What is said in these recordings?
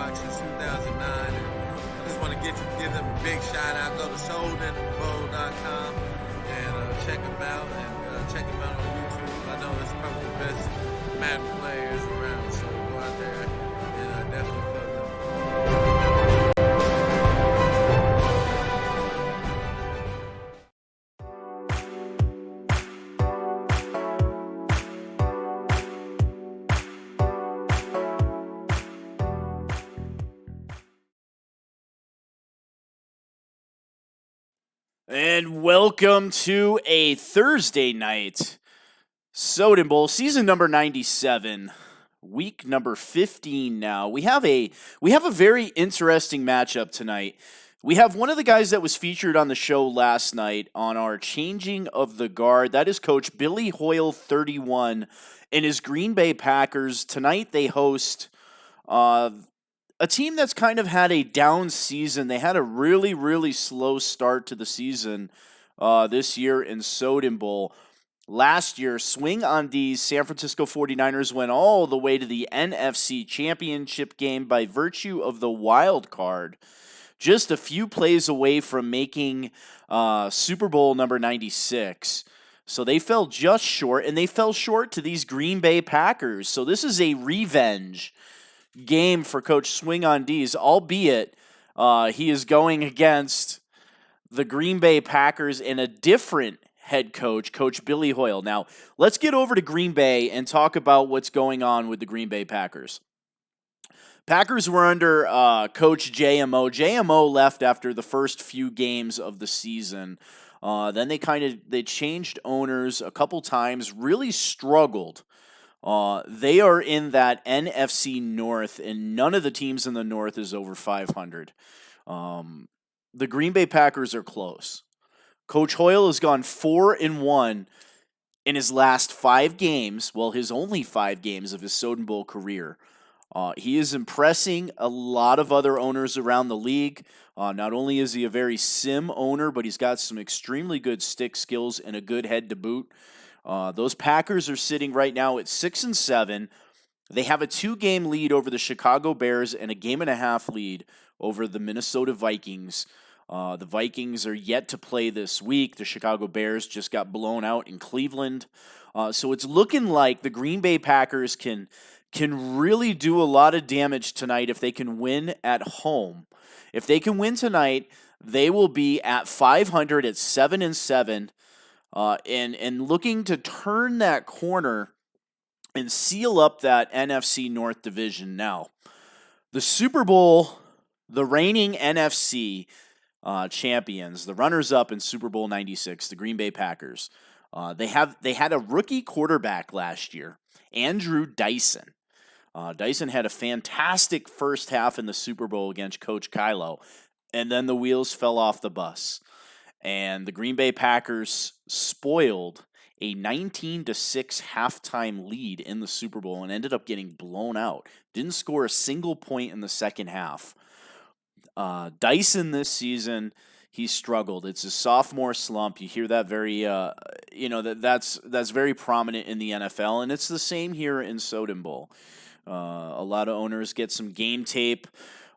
Xbox since 2009. And I just want to give them a big shout out. Go to SodenBowl.com and check them out. And check them out on YouTube. I know that's probably the best Madden players around. So go out there and definitely plug them. And welcome to a Thursday night Soden Bowl, season number 97, week number 15 now. We have a very interesting matchup tonight. We have one of the guys that was featured on the show last night on our Changing of the Guard. That is Coach Billy Hoyle, 31, and his Green Bay Packers. Tonight they host a team that's kind of had a down season. They had a really, really slow start to the season this year in Soden Bowl. Last year, Swing on D's San Francisco 49ers went all the way to the NFC Championship game by virtue of the wild card. Just a few plays away from making Super Bowl number 96. So they fell just short, and they fell short to these Green Bay Packers. So this is a revenge game for Coach Swing on D's, albeit he is going against the Green Bay Packers and a different head coach, Coach Billy Hoyle. Now, let's get over to Green Bay and talk about what's going on with the Green Bay Packers. Packers were under Coach JMO. JMO left after the first few games of the season. Then they changed owners a couple times, really struggled. They are in that NFC North, and none of the teams in the North is over 500. The Green Bay Packers are close. Coach Hoyle has gone 4-1 in his last 5 games, well, his only 5 games of his Soden Bowl career. He is impressing a lot of other owners around the league. Not only is he a very sim owner, but he's got some extremely good stick skills and a good head to boot. Those Packers are sitting right now at 6-7. They have a 2-game lead over the Chicago Bears and a 1.5 lead over the Minnesota Vikings. The Vikings are yet to play this week. The Chicago Bears just got blown out in Cleveland. So it's looking like the Green Bay Packers can really do a lot of damage tonight if they can win at home. If they can win tonight, they will be at 500 at 7-7. And looking to turn that corner and seal up that NFC North division. Now, the Super Bowl, the reigning NFC champions, the runners-up in Super Bowl 96, the Green Bay Packers, they had a rookie quarterback last year, Andrew Dyson. Dyson had a fantastic first half in the Super Bowl against Coach Kylo, and then the wheels fell off the bus. And the Green Bay Packers spoiled a 19-6 halftime lead in the Super Bowl and ended up getting blown out. Didn't score a single point in the second half. Dyson this season, he struggled. It's a sophomore slump. You hear that very, that's very prominent in the NFL, and it's the same here in Soden Bowl. A lot of owners get some game tape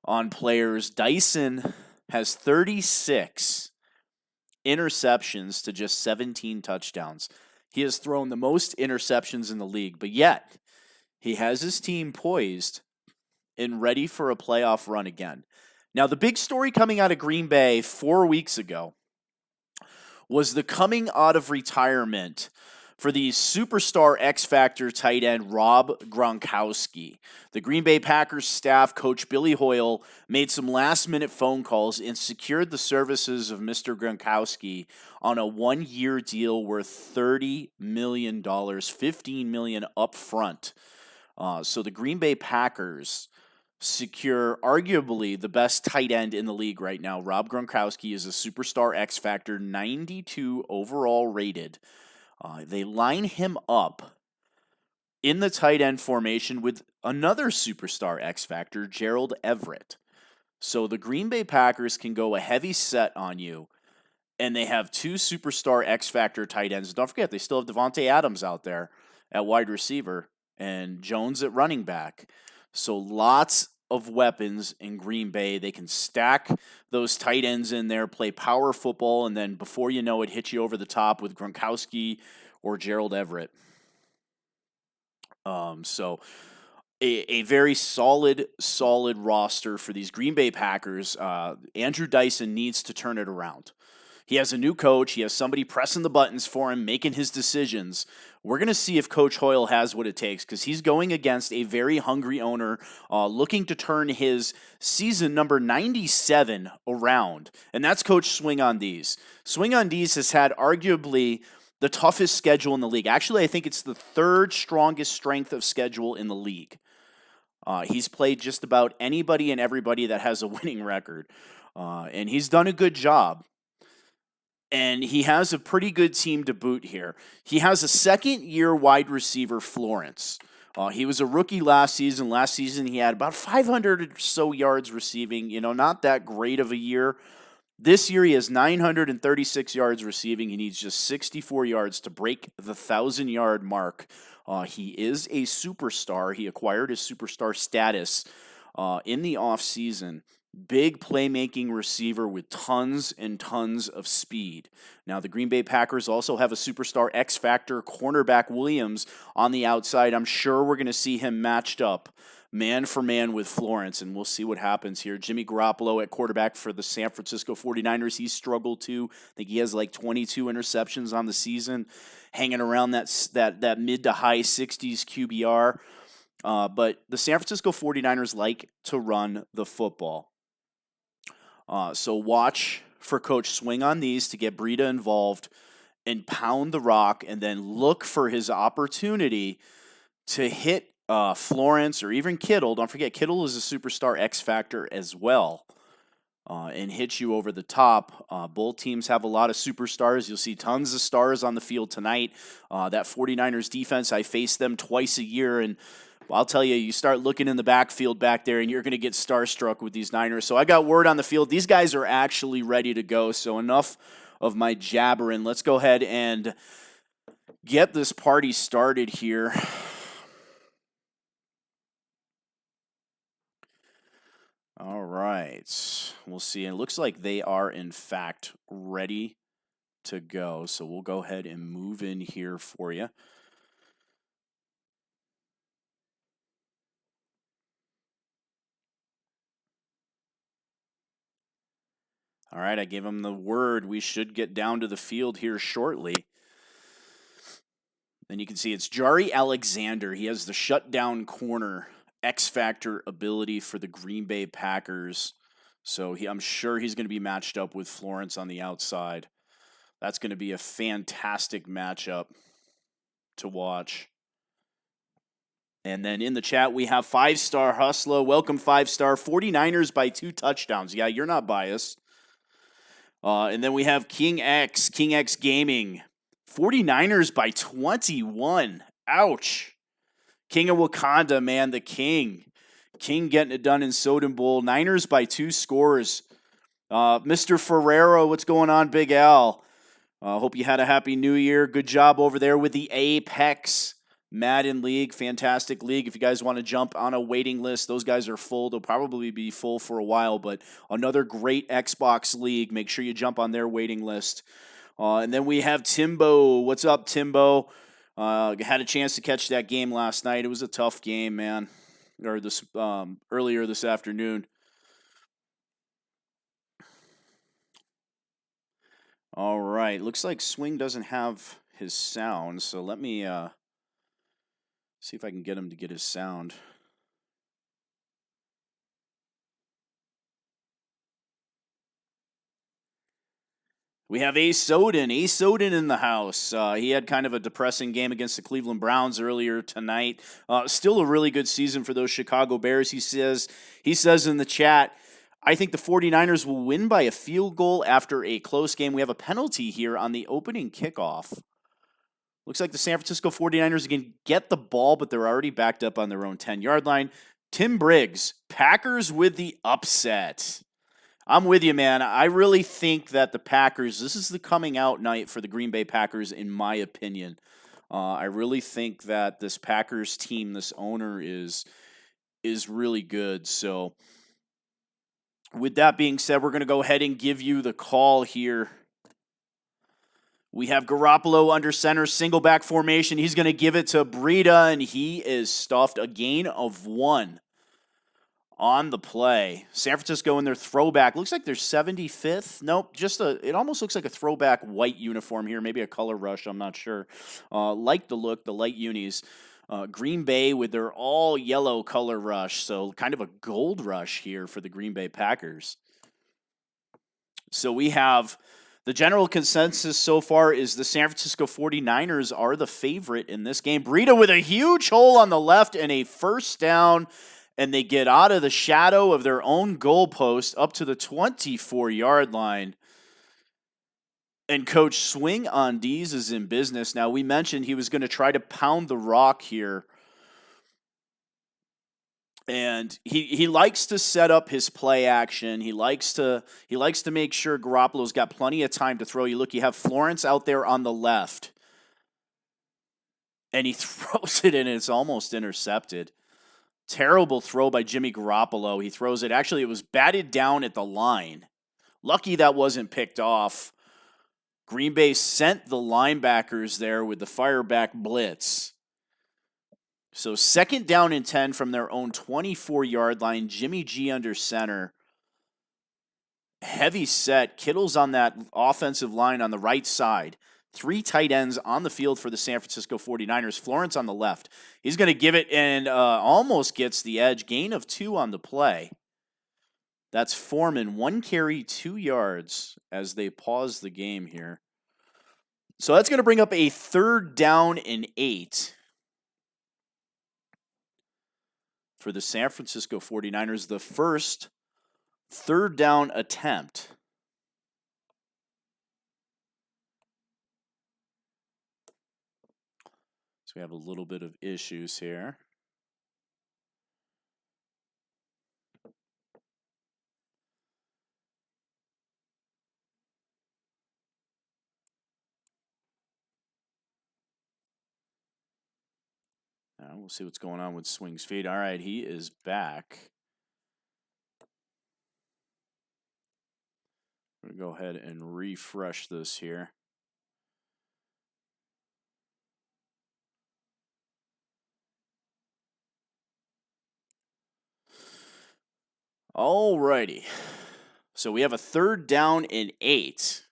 on players. Dyson has 36 interceptions to just 17 touchdowns. He has thrown the most interceptions in the league, but yet he has his team poised and ready for a playoff run again. Now, the big story coming out of Green Bay 4 weeks ago was the coming out of retirement for the superstar X-Factor tight end Rob Gronkowski. The Green Bay Packers staff, Coach Billy Hoyle, made some last-minute phone calls and secured the services of Mr. Gronkowski on a 1-year deal worth $30 million, $15 million up front. So the Green Bay Packers secure arguably the best tight end in the league right now. Rob Gronkowski is a superstar X-Factor, 92 overall rated. They line him up in the tight end formation with another superstar X-Factor, Gerald Everett. So the Green Bay Packers can go a heavy set on you, and they have 2 superstar X-Factor tight ends. Don't forget, they still have Devontae Adams out there at wide receiver and Jones at running back. So lots of weapons in Green Bay. They can stack those tight ends in there, play power football, and then before you know it, hit you over the top with Gronkowski or Gerald Everett. So a very solid roster for these Green Bay Packers. Andrew Dyson needs to turn it around. He has a new coach. He has somebody pressing the buttons for him, making his decisions. We're going to see if Coach Hoyle has what it takes because he's going against a very hungry owner looking to turn his season number 97 around. And that's Coach Swing on D's. Swing on D's has had arguably the toughest schedule in the league. Actually, I think it's the third strongest strength of schedule in the league. He's played just about anybody and everybody that has a winning record. And he's done a good job. And he has a pretty good team to boot here. He has a second-year wide receiver, Florence. He was a rookie last season. Last season, he had about 500 or so yards receiving. Not that great of a year. This year, he has 936 yards receiving. He needs just 64 yards to break the 1,000-yard mark. He is a superstar. He acquired his superstar status in the offseason. Big playmaking receiver with tons and tons of speed. Now, the Green Bay Packers also have a superstar X-Factor cornerback Williams on the outside. I'm sure we're going to see him matched up man for man with Florence, and we'll see what happens here. Jimmy Garoppolo at quarterback for the San Francisco 49ers. He's struggled too. I think he has like 22 interceptions on the season, hanging around that mid to high 60s QBR. But the San Francisco 49ers like to run the football. So watch for Coach Swing on these to get Breida involved and pound the rock, and then look for his opportunity to hit Florence or even Kittle. Don't forget, Kittle is a superstar X Factor as well, and hit you over the top. Both teams have a lot of superstars. You'll see tons of stars on the field tonight. That 49ers defense, I face them twice a year, and I'll tell you, you start looking in the backfield back there, and you're going to get starstruck with these Niners. So I got word on the field. These guys are actually ready to go. So enough of my jabbering. Let's go ahead and get this party started here. All right. We'll see. It looks like they are, in fact, ready to go. So we'll go ahead and move in here for you. All right, I gave him the word. We should get down to the field here shortly. Then you can see it's Jari Alexander. He has the shutdown corner X-Factor ability for the Green Bay Packers. So I'm sure he's going to be matched up with Florence on the outside. That's going to be a fantastic matchup to watch. And then in the chat, we have 5-star Hustler. Welcome, 5-star. 49ers by 2 touchdowns. Yeah, you're not biased. And then we have King X Gaming. 49ers by 21. Ouch. King of Wakanda, man, the king. King getting it done in Soden Bowl. Niners by 2 scores. Mr. Ferrero, what's going on, Big Al? Hope you had a happy new year. Good job over there with the Apex Madden League. Fantastic league. If you guys want to jump on a waiting list, those guys are full. They'll probably be full for a while, but another great Xbox league. Make sure you jump on their waiting list. And then we have Timbo. What's up, Timbo? Had a chance to catch that game last night. It was a tough game, man. Or this earlier this afternoon. All right. Looks like Swing doesn't have his sound, so let me see if I can get him to get his sound. We have Soden in the house. He had kind of a depressing game against the Cleveland Browns earlier tonight. Still a really good season for those Chicago Bears. He says in the chat, I think the 49ers will win by a field goal after a close game. We have a penalty here on the opening kickoff. Looks like the San Francisco 49ers can get the ball, but they're already backed up on their own 10-yard line. Tim Briggs, Packers with the upset. I'm with you, man. I really think that the Packers, this is the coming out night for the Green Bay Packers, in my opinion. I really think that this Packers team, this owner is is really good. So with that being said, we're going to go ahead and give you the call here. We have Garoppolo under center, single back formation. He's going to give it to Breida, and he is stuffed. A gain of 1 on the play. San Francisco in their throwback. Looks like they're 75th. Nope, it almost looks like a throwback white uniform here. Maybe a color rush, I'm not sure. Like the look, the light unis. Green Bay with their all yellow color rush. So kind of a gold rush here for the Green Bay Packers. So we have the general consensus so far is the San Francisco 49ers are the favorite in this game. Breida with a huge hole on the left and a first down. And they get out of the shadow of their own goalpost up to the 24-yard line. And Coach Swing on D's is in business. Now, we mentioned he was going to try to pound the rock here. And he likes to set up his play action. He likes to make sure Garoppolo's got plenty of time to throw. You have Florence out there on the left. And he throws it and it's almost intercepted. Terrible throw by Jimmy Garoppolo. He throws it. Actually, it was batted down at the line. Lucky that wasn't picked off. Green Bay sent the linebackers there with the fireback blitz. So 2nd down and 10 from their own 24-yard line. Jimmy G under center. Heavy set. Kittle's on that offensive line on the right side. 3 tight ends on the field for the San Francisco 49ers. Florence on the left. He's going to give it and almost gets the edge. Gain of 2 on the play. That's Foreman. 1 carry, 2 yards as they pause the game here. So that's going to bring up a 3rd down and 8 for the San Francisco 49ers. The first 3rd down attempt. We have a little bit of issues here. Now we'll see what's going on with Swing's feet. All right, he is back. I'm going to go ahead and refresh this here. Alrighty. So we have a 3rd down and 8.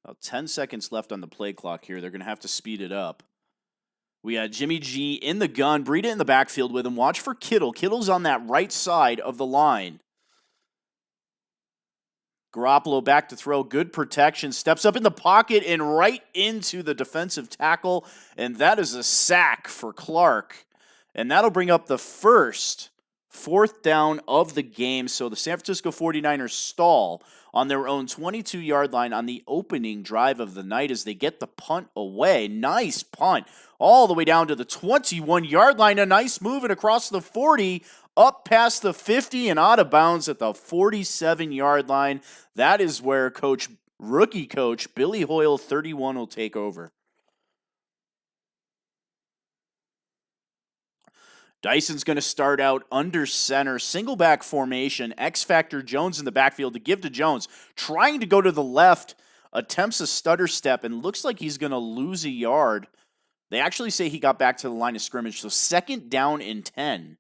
About 10 seconds left on the play clock here. They're going to have to speed it up. We had Jimmy G in the gun, Breida in the backfield with him. Watch for Kittle. Kittle's on that right side of the line. Garoppolo back to throw. Good protection. Steps up in the pocket and right into the defensive tackle. And that is a sack for Clark. And that'll bring up the first 4th down of the game. So the San Francisco 49ers stall on their own 22-yard line on the opening drive of the night as they get the punt away. Nice punt. All the way down to the 21-yard line. A nice move and across the 40. Up past the 50 and out of bounds at the 47-yard line. That is where rookie coach Billy Hoyle, 31, will take over. Dyson's going to start out under center, single back formation, X-Factor Jones in the backfield to give to Jones. Trying to go to the left, attempts a stutter step, and looks like he's going to lose a yard. They actually say he got back to the line of scrimmage, so 2nd down and 10.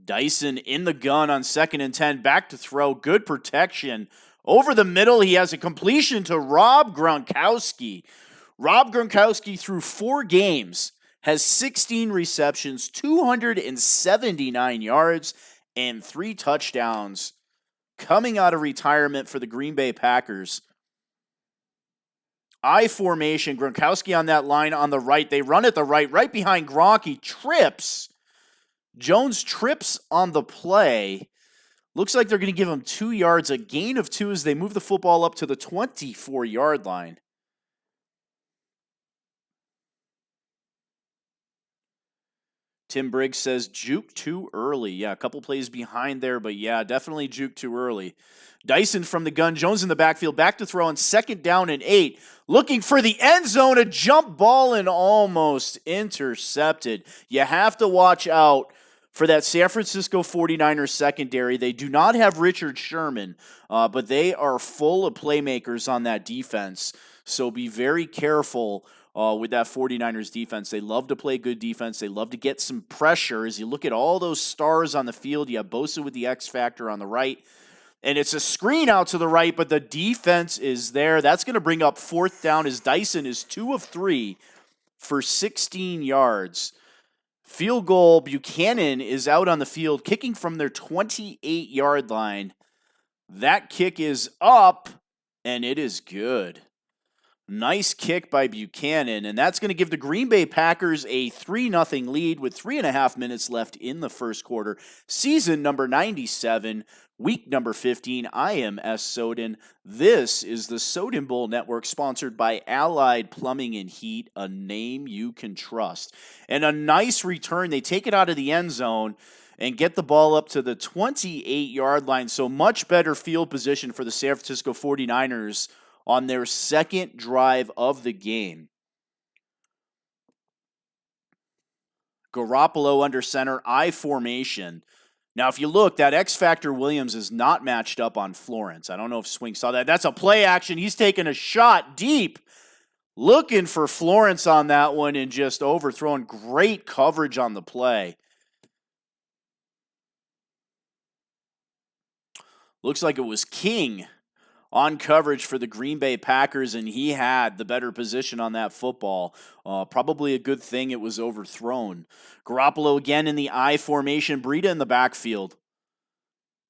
Dyson in the gun on 2nd and 10. Back to throw. Good protection. Over the middle, he has a completion to Rob Gronkowski. Rob Gronkowski, through 4 games, has 16 receptions, 279 yards, and 3 touchdowns. Coming out of retirement for the Green Bay Packers. I formation. Gronkowski on that line on the right. They run at the right behind Gronk. He trips. Jones trips on the play. Looks like they're going to give him 2 yards, a gain of 2 as they move the football up to the 24-yard line. Tim Briggs says juke too early. Yeah, a couple plays behind there, but yeah, definitely juke too early. Dyson from the gun. Jones in the backfield. Back to throw on 2nd down and 8. Looking for the end zone. A jump ball and almost intercepted. You have to watch out for that San Francisco 49ers secondary. They do not have Richard Sherman, but they are full of playmakers on that defense. So be very careful with that 49ers defense. They love to play good defense. They love to get some pressure. As you look at all those stars on the field, you have Bosa with the X factor on the right. And it's a screen out to the right, but the defense is there. That's going to bring up 4th down as Dyson is 2 of 3 for 16 yards. Field goal, Buchanan is out on the field, kicking from their 28-yard line. That kick is up, and it is good. Nice kick by Buchanan, and that's going to give the Green Bay Packers a 3-0 lead with 3.5 minutes left in the first quarter. Season number 97, week number 15. I am S. Soden. This is the Soden Bowl Network, sponsored by Allied Plumbing and Heat, a name you can trust. And a nice return. They take it out of the end zone and get the ball up to the 28-yard line. So much better field position for the San Francisco 49ers on their second drive of the game. Garoppolo under center, I formation. Now, if you look, that X Factor Williams is not matched up on Florence. I don't know if Swing saw that. That's a play action. He's taking a shot deep, looking for Florence on that one and just overthrown. Great coverage on the play. Looks like it was King on coverage for the Green Bay Packers, and he had the better position on that football. Probably a good thing it was overthrown. Garoppolo again in the I formation. Breida in the backfield.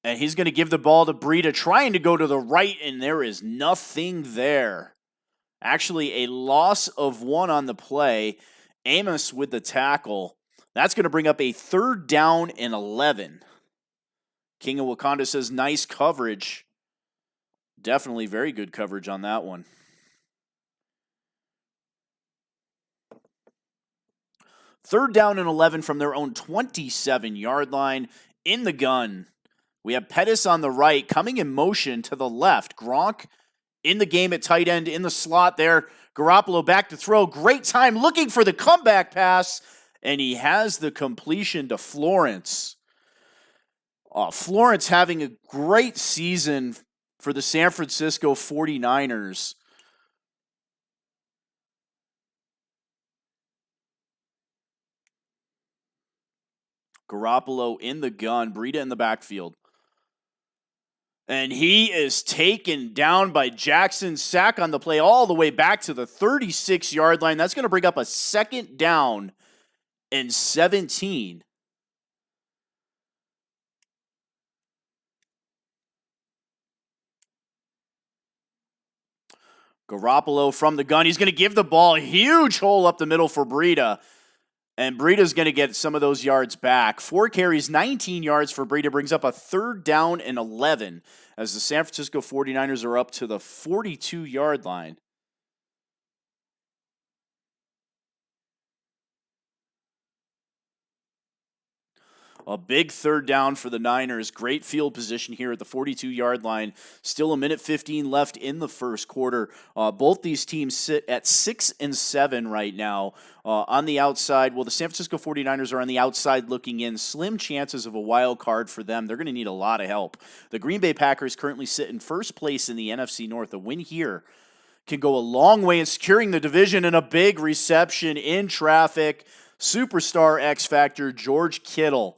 And he's going to give the ball to Breida, trying to go to the right, and there is nothing there. Actually, a loss of 1 on the play. Amos with the tackle. That's going to bring up a 3rd down and 11. King of Wakanda says nice coverage. Definitely very good coverage on that one. 3rd down and 11 from their own 27-yard line. In the gun, we have Pettis on the right, coming in motion to the left. Gronk in the game at tight end in the slot there. Garoppolo back to throw. Great time looking for the comeback pass, and he has the completion to Florence. Florence having a great season for the San Francisco 49ers. Garoppolo in the gun, Breida in the backfield. And he is taken down by Jackson. Sack on the play all the way back to the 36-yard line. That's going to bring up a 2nd down and 17. Garoppolo from the gun. He's going to give the ball a huge hole up the middle for Breida. And Breida's going to get some of those yards back. 4 carries, 19 yards for Breida, brings up a 3rd down and 11 as the San Francisco 49ers are up to the 42-yard line. A big 3rd down for the Niners. Great field position here at the 42-yard line. Still a minute 15 left in the first quarter. Both these teams sit at 6-7 right now. On the outside, well, the San Francisco 49ers are on the outside looking in. Slim chances of a wild card for them. They're going to need a lot of help. The Green Bay Packers currently sit in first place in the NFC North. A win here can go a long way in securing the division, and a big reception in traffic. Superstar X Factor George Kittle.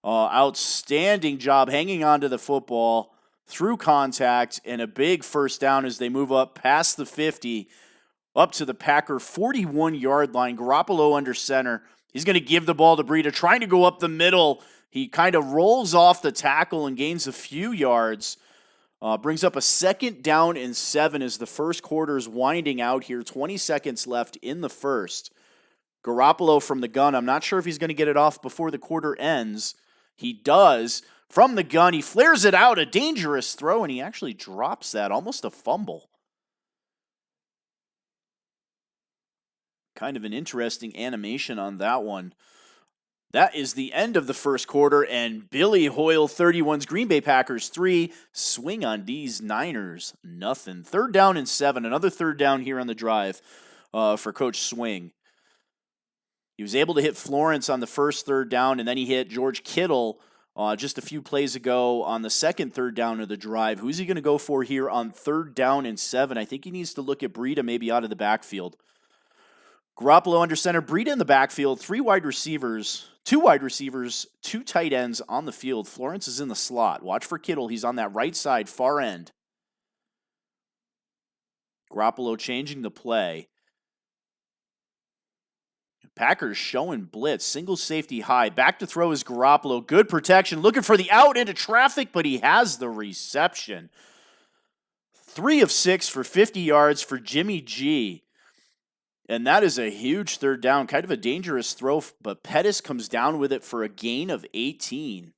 Outstanding job hanging on to the football through contact, and a big 1st down as they move up past the 50, up to the Packer 41-yard line. Garoppolo under center. He's going to give the ball to Breida, trying to go up the middle. He kind of rolls off the tackle and gains a few yards. Brings up a 2nd down and 7 as the first quarter is winding out here. 20 seconds left in the first. Garoppolo from the gun. I'm not sure if he's going to get it off before the quarter ends. He does. From the gun, he flares it out, a dangerous throw, and he actually drops that, almost a fumble. Kind of an interesting animation on that one. That is the end of the first quarter, and Billy Hoyle 31's Green Bay Packers 3, swing on these Niners, nothing. 3rd down and 7, another 3rd down here on the drive for Coach Swing. He was able to hit Florence on the first 3rd down, and then he hit George Kittle just a few plays ago on the second 3rd down of the drive. Who's he going to go for here on 3rd down and 7? I think he needs to look at Breida maybe out of the backfield. Garoppolo under center, Breida in the backfield, 2 wide receivers, 2 tight ends on the field. Florence is in the slot. Watch for Kittle. He's on that right side, far end. Garoppolo changing the play. Packers showing blitz. Single safety high. Back to throw is Garoppolo. Good protection. Looking for the out into traffic, but he has the reception. 3 of 6 for 50 yards for Jimmy G. And that is a huge 3rd down. Kind of a dangerous throw, but Pettis comes down with it for a gain of 18.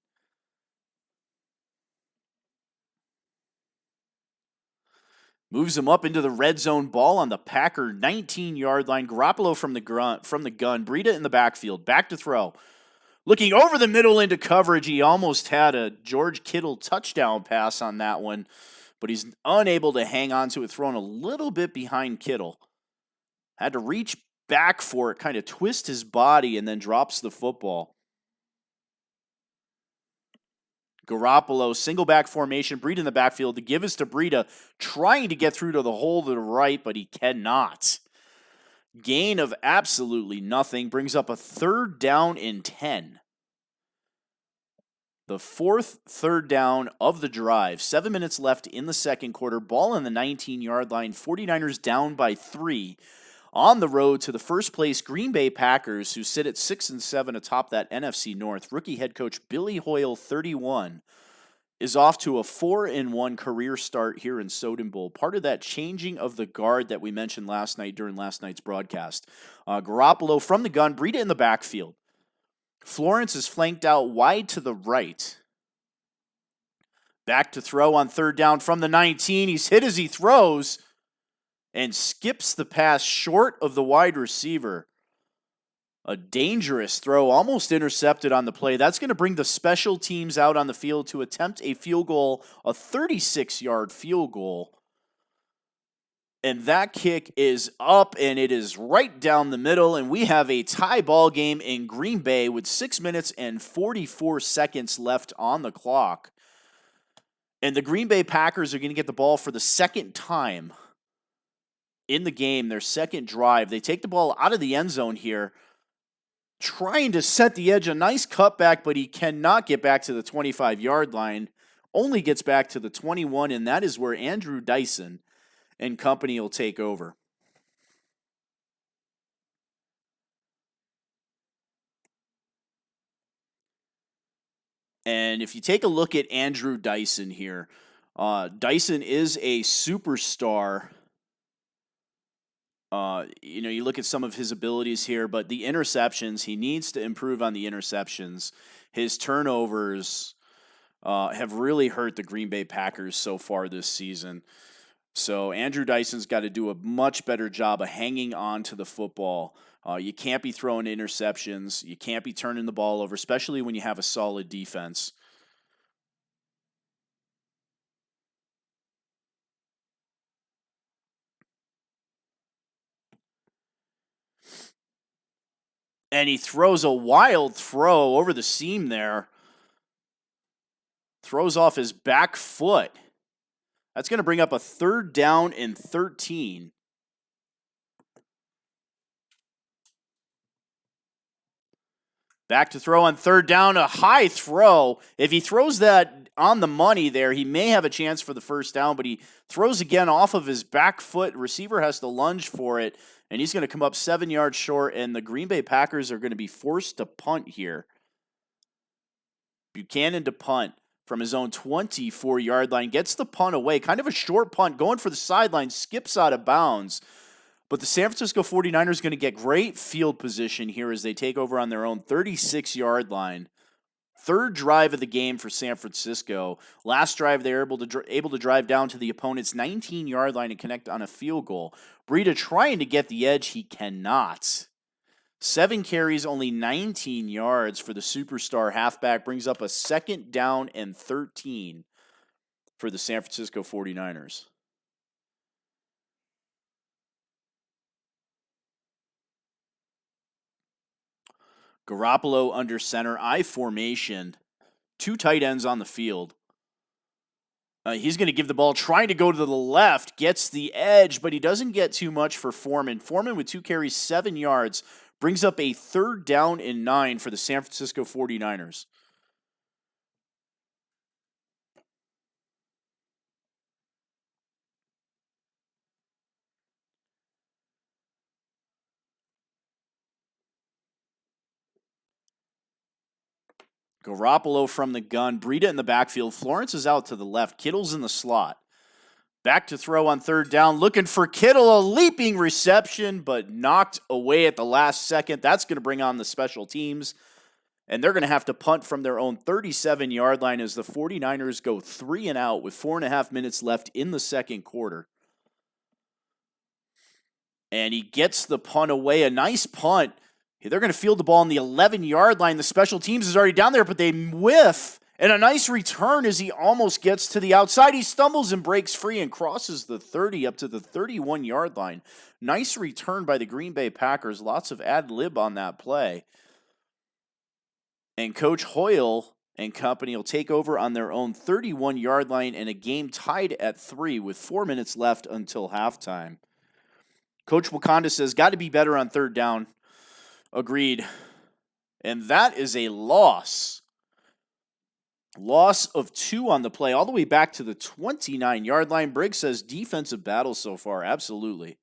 Moves him up into the red zone, ball on the Packer 19-yard line. Garoppolo from the gun. Breida in the backfield. Back to throw. Looking over the middle into coverage. He almost had a George Kittle touchdown pass on that one, but he's unable to hang on to it, thrown a little bit behind Kittle. Had to reach back for it, kind of twist his body, and then drops the football. Garoppolo, single back formation, Breida in the backfield. The give is to Breida, trying to get through to the hole to the right, but he cannot. Gain of absolutely nothing, brings up a 3rd down and 10. The 4th 3rd down of the drive. 7 minutes left in the second quarter. Ball on the 19-yard line. 49ers down by 3. On the road to the first place Green Bay Packers, who sit at 6-7 atop that NFC North. Rookie head coach Billy Hoyle, 31, is off to a 4-1 career start here in Soden Bowl. Part of that changing of the guard that we mentioned last night during last night's broadcast. Garoppolo from the gun, Breida in the backfield. Florence is flanked out wide to the right. Back to throw on 3rd down from the 19. He's hit as he throws and skips the pass short of the wide receiver. A dangerous throw, almost intercepted on the play. That's going to bring the special teams out on the field to attempt a field goal, a 36-yard field goal. And that kick is up, and it is right down the middle, and we have a tie ball game in Green Bay with 6 minutes and 44 seconds left on the clock. And the Green Bay Packers are going to get the ball for the second time in the game, their second drive. They take the ball out of the end zone here, trying to set the edge. A nice cutback, but he cannot get back to the 25-yard line. Only gets back to the 21, and that is where Andrew Dyson and company will take over. And if you take a look at Andrew Dyson here, Dyson is a superstar. You look at some of his abilities here, but the interceptions, he needs to improve on the interceptions. His turnovers have really hurt the Green Bay Packers so far this season. So Andrew Dyson's got to do a much better job of hanging on to the football. You can't be throwing interceptions. You can't be turning the ball over, especially when you have a solid defense. And he throws a wild throw over the seam there. Throws off his back foot. That's going to bring up a 3rd down and 13. Back to throw on 3rd down, a high throw. If he throws that on the money there, he may have a chance for the first down, but he throws again off of his back foot. Receiver has to lunge for it, and he's going to come up 7 yards short, and the Green Bay Packers are going to be forced to punt here. Buchanan to punt from his own 24-yard line. Gets the punt away. Kind of a short punt. Going for the sideline. Skips out of bounds. But the San Francisco 49ers going to get great field position here as they take over on their own 36-yard line. 3rd drive of the game for San Francisco. Last drive, they were able to drive down to the opponent's 19-yard line and connect on a field goal. Breida trying to get the edge. He cannot. 7 carries, only 19 yards for the superstar halfback, brings up a 2nd down and 13 for the San Francisco 49ers. Garoppolo under center, I formation, 2 tight ends on the field. He's going to give the ball, trying to go to the left, gets the edge, but he doesn't get too much for Foreman. Foreman with 2 carries, 7 yards, brings up a 3rd down and 9 for the San Francisco 49ers. Garoppolo from the gun, Breida in the backfield, Florence is out to the left, Kittle's in the slot. Back to throw on 3rd down, looking for Kittle, a leaping reception, but knocked away at the last second. That's going to bring on the special teams, and they're going to have to punt from their own 37-yard line as the 49ers go 3 and out with 4.5 minutes left in the second quarter. And he gets the punt away, a nice punt. They're going to field the ball on the 11-yard line. The special teams is already down there, but they whiff. And a nice return as he almost gets to the outside. He stumbles and breaks free and crosses the 30 up to the 31-yard line. Nice return by the Green Bay Packers. Lots of ad-lib on that play. And Coach Hoyle and company will take over on their own 31-yard line and a game tied at 3 with 4 minutes left until halftime. Coach Wakanda says, got to be better on 3rd down. Agreed. And that is a loss. Loss of 2 on the play, all the way back to the 29-yard line. Briggs says defensive battle so far. Absolutely.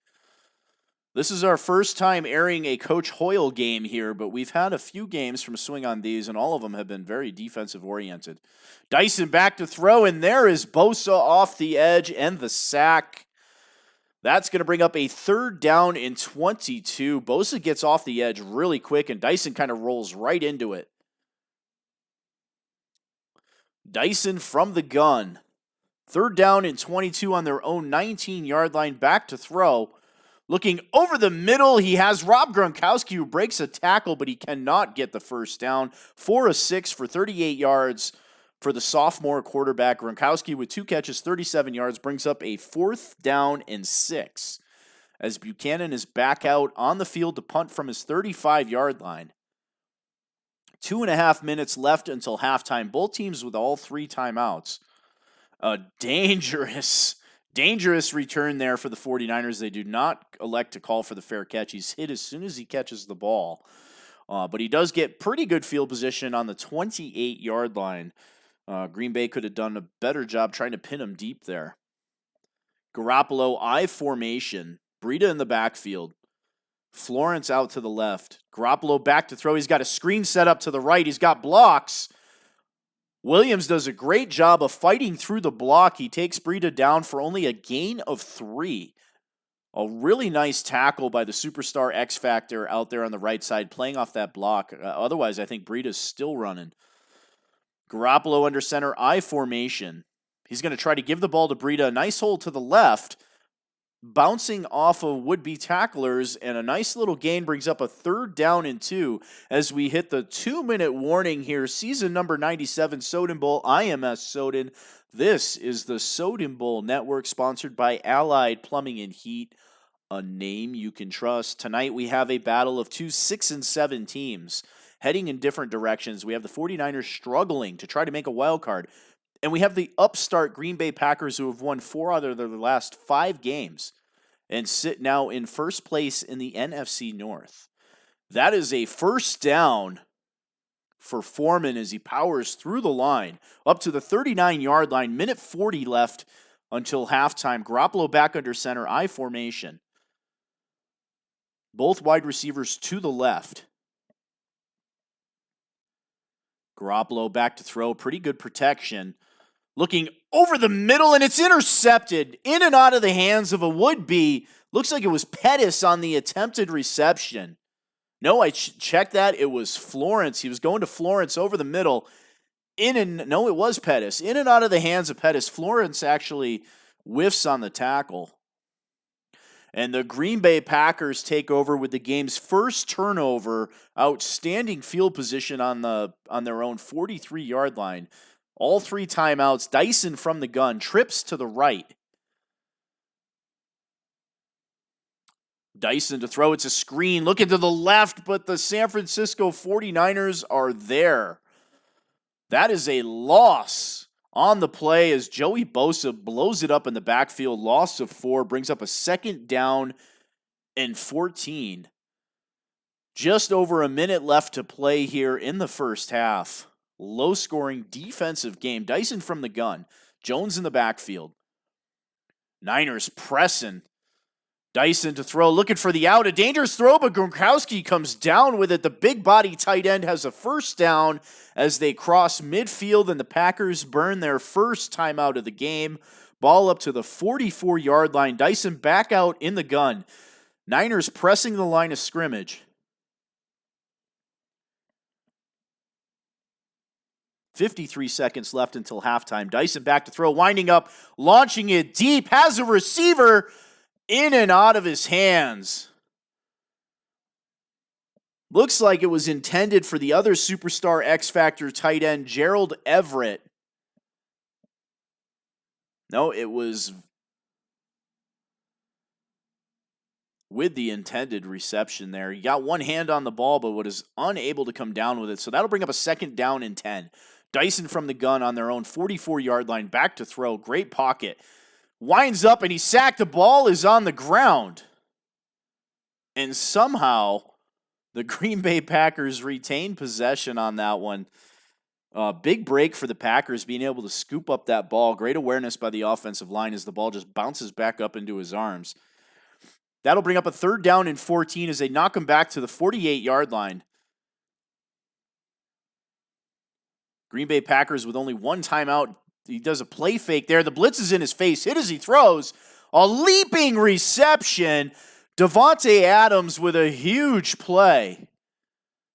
This is our first time airing a Coach Hoyle game here, but we've had a few games from Swing on These, and all of them have been very defensive-oriented. Dyson back to throw, and there is Bosa off the edge and the sack. That's going to bring up a 3rd down and 22. Bosa gets off the edge really quick, and Dyson kind of rolls right into it. Dyson from the gun. 3rd down and 22 on their own 19-yard line. Back to throw. Looking over the middle, he has Rob Gronkowski, who breaks a tackle, but he cannot get the first down. 4 of 6 for 38 yards for the sophomore quarterback. Gronkowski with 2 catches, 37 yards, brings up a 4th down and 6 as Buchanan is back out on the field to punt from his 35-yard line. 2.5 minutes left until halftime. Both teams with all 3 timeouts. A dangerous return there for the 49ers. They do not elect to call for the fair catch. He's hit as soon as he catches the ball. But he does get pretty good field position on the 28-yard line. Green Bay could have done a better job trying to pin him deep there. Garoppolo, I formation. Breida in the backfield. Florence out to the left. Garoppolo back to throw. He's got a screen set up to the right. He's got blocks. Williams does a great job of fighting through the block. He takes Breida down for only a gain of 3. A really nice tackle by the superstar X Factor out there on the right side, playing off that block. Otherwise, I think Breida's still running. Garoppolo under center, I formation. He's going to try to give the ball to Breida. A nice hole to the left, bouncing off of would-be tacklers, and a nice little gain brings up a 3rd down and 2 as we hit the 2-minute warning here. Season number 97, Soden Bowl, IMS Soden. This is the Soden Bowl Network, sponsored by Allied Plumbing and Heat, a name you can trust. Tonight we have a battle of 2 6-7 teams heading in different directions. We have the 49ers struggling to try to make a wild card. And we have the upstart Green Bay Packers, who have won 4 out of their last 5 games and sit now in first place in the NFC North. That is a 1st down for Foreman as he powers through the line up to the 39-yard line. Minute 40 left until halftime. Garoppolo back under center, I formation. Both wide receivers to the left. Garoppolo back to throw. Pretty good protection. Looking over the middle, and it's intercepted in and out of the hands of a would-be. Looks like it was Pettis on the attempted reception. No, I checked that. It was Florence. He was going to Florence over the middle. No, it was Pettis. In and out of the hands of Pettis. Florence actually whiffs on the tackle. And the Green Bay Packers take over with the game's first turnover. Outstanding field position on their own 43-yard line. All 3 timeouts. Dyson from the gun. Trips to the right. Dyson to throw. It's a screen. Looking to the left, but the San Francisco 49ers are there. That is a loss on the play as Joey Bosa blows it up in the backfield. Loss of 4. Brings up a 2nd down and 14. Just over a minute left to play here in the first half. Low-scoring defensive game. Dyson from the gun. Jones in the backfield. Niners pressing. Dyson to throw, looking for the out. A dangerous throw, but Gronkowski comes down with it. The big body tight end has a first down as they cross midfield, and the Packers burn their first timeout of the game. Ball up to the 44-yard line. Dyson back out in the gun. Niners pressing the line of scrimmage. 53 seconds left until halftime. Dyson back to throw, winding up, launching it deep, has a receiver in and out of his hands. Looks like it was intended for the other superstar X-Factor tight end, Gerald Everett. No, it was with the intended reception there. He got one hand on the ball, but was unable to come down with it. So that'll bring up a 2nd down and 10. Dyson from the gun on their own 44-yard line, back to throw. Great pocket. Winds up and he sacked. The ball is on the ground. And somehow the Green Bay Packers retain possession on that one. Big break for the Packers being able to scoop up that ball. Great awareness by the offensive line as the ball just bounces back up into his arms. That'll bring up a 3rd down and 14 as they knock him back to the 48-yard line. Green Bay Packers with only 1 timeout. He does a play fake there. The blitz is in his face. Hit as he throws. A leaping reception. Davante Adams with a huge play.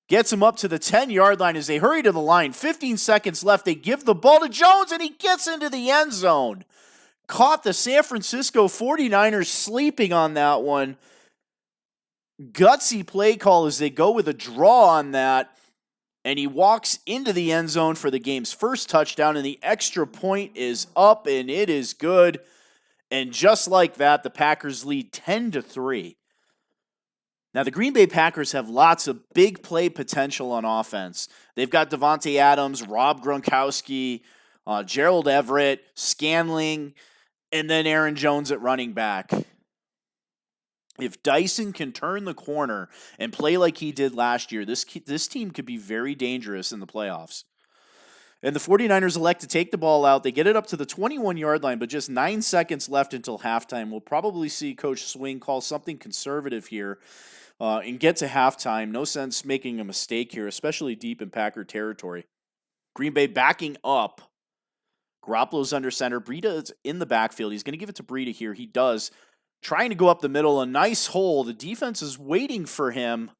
Gets him up to the 10-yard line as they hurry to the line. 15 seconds left. They give the ball to Jones, and he gets into the end zone. Caught the San Francisco 49ers sleeping on that one. Gutsy play call as they go with a draw on that. And he walks into the end zone for the game's first touchdown, and the extra point is up, and it is good. And just like that, the Packers lead 10-3. Now, the Green Bay Packers have lots of big play potential on offense. They've got Davante Adams, Rob Gronkowski, Gerald Everett, Scanling, and then Aaron Jones at running back. If Dyson can turn the corner and play like he did last year, this team could be very dangerous in the playoffs. And the 49ers elect to take the ball out. They get it up to the 21-yard line, but just 9 seconds left until halftime. We'll probably see Coach Swing call something conservative here and get to halftime. No sense making a mistake here, especially deep in Packer territory. Green Bay backing up. Garoppolo's under center. Breida is in the backfield. He's going to give it to Breida here. He does. Trying to go up the middle, a nice hole. The defense is waiting for him.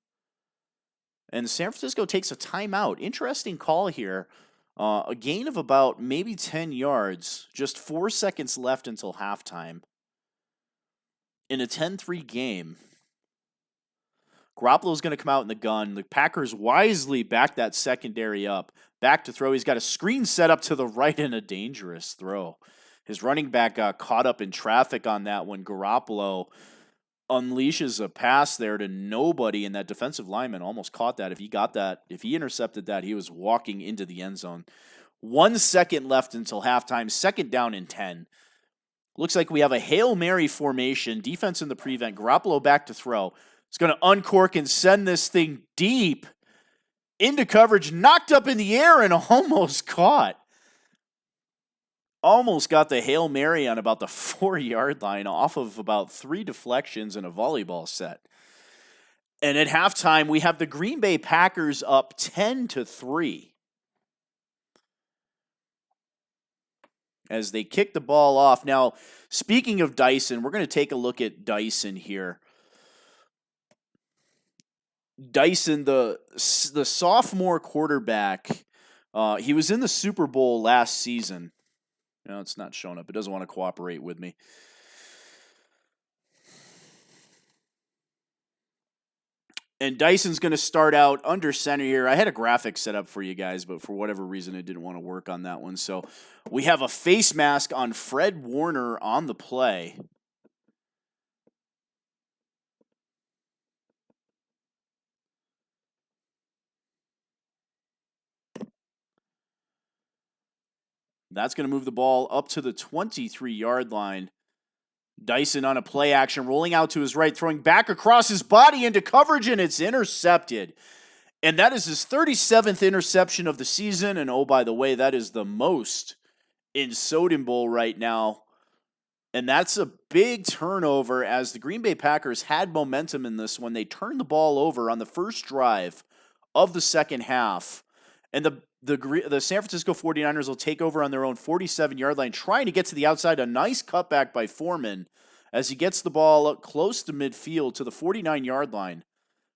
And San Francisco takes a timeout. Interesting call here. A gain of about maybe 10 yards. Just 4 seconds left until halftime. In a 10-3 game. Garoppolo's going to come out in the gun. The Packers wisely back that secondary up. Back to throw. He's got a screen set up to the right and a dangerous throw. His running back got caught up in traffic on that when Garoppolo unleashes a pass there to nobody, and that defensive lineman almost caught that. If he intercepted that, he was walking into the end zone. 1 second left until halftime, 2nd down and 10. Looks like we have a Hail Mary formation, defense in the prevent, Garoppolo back to throw. He's going to uncork and send this thing deep into coverage, knocked up in the air and almost caught. Almost got the Hail Mary on about the 4-yard line off of about 3 deflections and a volleyball set. And at halftime, we have the Green Bay Packers up 10-3. As they kick the ball off. Now, speaking of Dyson, we're going to take a look at Dyson here. Dyson, the sophomore quarterback, he was in the Super Bowl last season. No, it's not showing up. It doesn't want to cooperate with me. And Dyson's going to start out under center here. I had a graphic set up for you guys, but for whatever reason, it didn't want to work on that one. So we have a face mask on Fred Warner on the play. That's going to move the ball up to the 23-yard line. Dyson on a play action, rolling out to his right, throwing back across his body into coverage, and it's intercepted. And that is his 37th interception of the season. And oh, by the way, that is the most in Soden Bowl right now. And that's a big turnover as the Green Bay Packers had momentum in this when they turned the ball over on the first drive of the second half. And the San Francisco 49ers will take over on their own 47-yard line, trying to get to the outside. A nice cutback by Foreman as he gets the ball up close to midfield to the 49-yard line.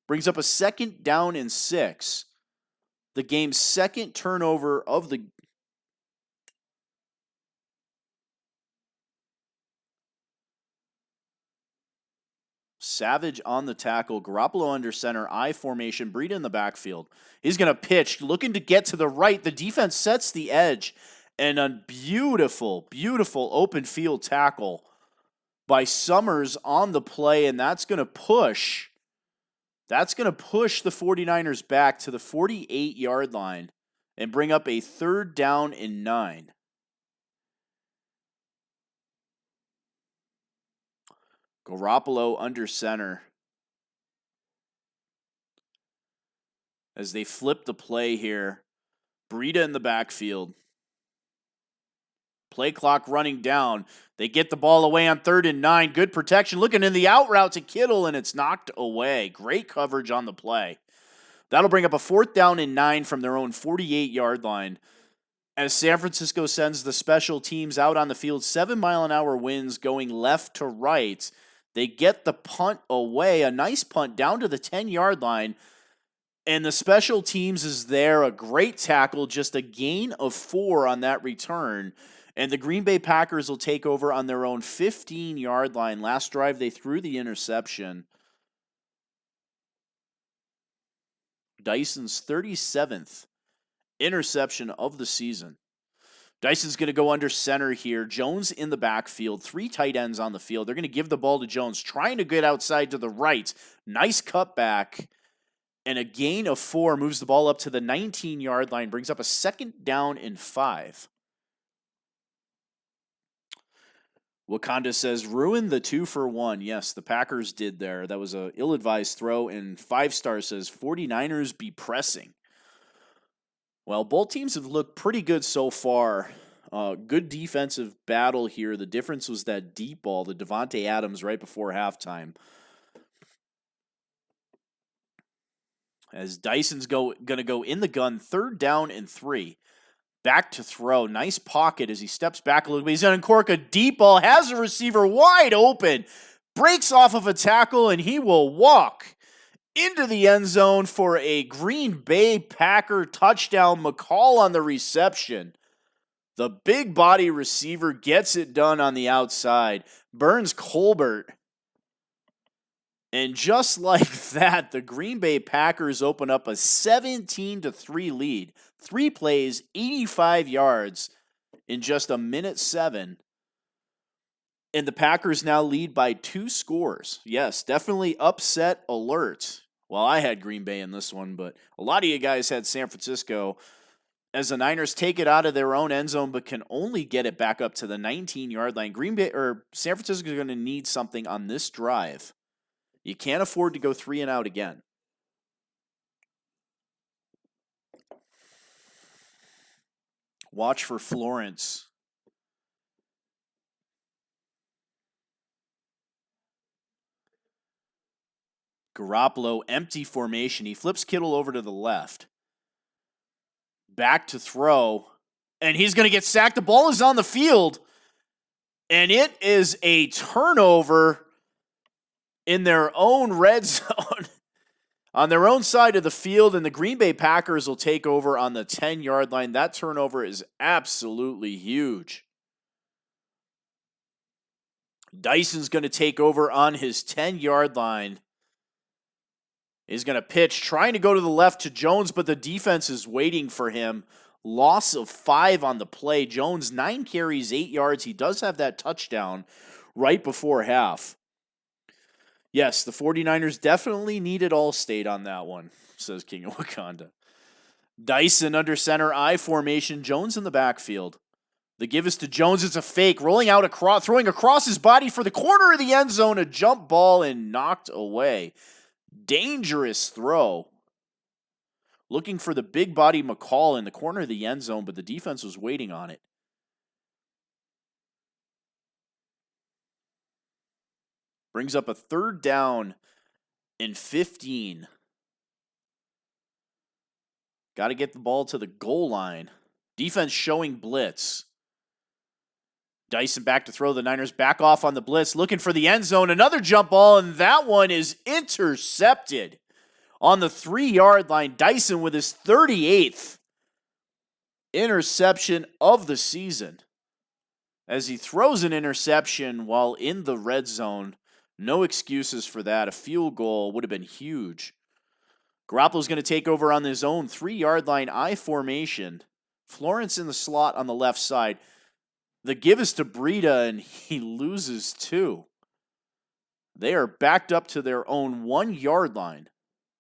Brings up a 2nd down and 6. The game's second turnover of the Savage on the tackle. Garoppolo under center. I formation. Breida in the backfield. He's going to pitch. Looking to get to the right. The defense sets the edge. And a beautiful, beautiful open field tackle by Summers on the play. And that's going to push. That's going to push the 49ers back to the 48-yard line and bring up a 3rd down and 9. Garoppolo under center as they flip the play here. Breida in the backfield. Play clock running down. They get the ball away on 3rd and 9. Good protection. Looking in the out route to Kittle, and it's knocked away. Great coverage on the play. That'll bring up a 4th down and 9 from their own 48-yard line. As San Francisco sends the special teams out on the field, 7-mile-an-hour winds going left to right. They get the punt away, a nice punt down to the 10-yard line. And the special teams is there, a great tackle, just a gain of 4 on that return. And the Green Bay Packers will take over on their own 15-yard line. Last drive, they threw the interception. Dyson's 37th interception of the season. Dyson's going to go under center here. Jones in the backfield. 3 tight ends on the field. They're going to give the ball to Jones, trying to get outside to the right. Nice cutback. And a gain of 4 moves the ball up to the 19-yard line. Brings up a 2nd down and 5. Wakanda says, ruin the 2-for-1. Yes, the Packers did there. That was an ill-advised throw. And 5-star says, 49ers be pressing. Well, both teams have looked pretty good so far. Good defensive battle here. The difference was that deep ball, the Devontae Adams right before halftime. As Dyson's going to go in the gun, 3rd down and 3. Back to throw. Nice pocket as he steps back a little bit. He's going to uncork a deep ball. Has a receiver wide open. Breaks off of a tackle, and he will walk into the end zone for a Green Bay Packer touchdown. McCall on the reception. The big body receiver gets it done on the outside. Burns Colbert. And just like that, the Green Bay Packers open up a 17-3 lead. 3 plays, 85 yards in just a minute 7. And the Packers now lead by 2 scores. Yes, definitely upset alert. Well, I had Green Bay in this one, but a lot of you guys had San Francisco. As the Niners take it out of their own end zone, but can only get it back up to the 19-yard line. San Francisco is going to need something on this drive. You can't afford to go 3 and out again. Watch for Florence. Garoppolo, empty formation. He flips Kittle over to the left. Back to throw. And he's going to get sacked. The ball is on the field. And it is a turnover in their own red zone. On their own side of the field, and the Green Bay Packers will take over on the 10-yard line. That turnover is absolutely huge. Dyson's going to take over on his 10-yard line. is going to pitch, trying to go to the left to Jones, but the defense is waiting for him. Loss of 5 on the play. Jones, 9 carries, 8 yards. He does have that touchdown right before half. Yes, the 49ers definitely needed Allstate on that one, says King of Wakanda. Dyson under center, I formation. Jones in the backfield. The give is to Jones. It's a fake. Rolling out across, throwing across his body for the corner of the end zone. A jump ball and knocked away. Dangerous throw. Looking for the big body McCall in the corner of the end zone, but the defense was waiting on it. Brings up a 3rd down and 15. Got to get the ball to the goal line. Defense showing blitz. Dyson back to throw. The Niners back off on the blitz, looking for the end zone. Another jump ball, and that one is intercepted on the 3-yard line. Dyson with his 38th interception of the season. As he throws an interception while in the red zone. No excuses for that. A field goal would have been huge. Garoppolo's going to take over on his own 3-yard line I formation. Florence in the slot on the left side. The give is to Breida, and he loses 2. They are backed up to their own 1-yard line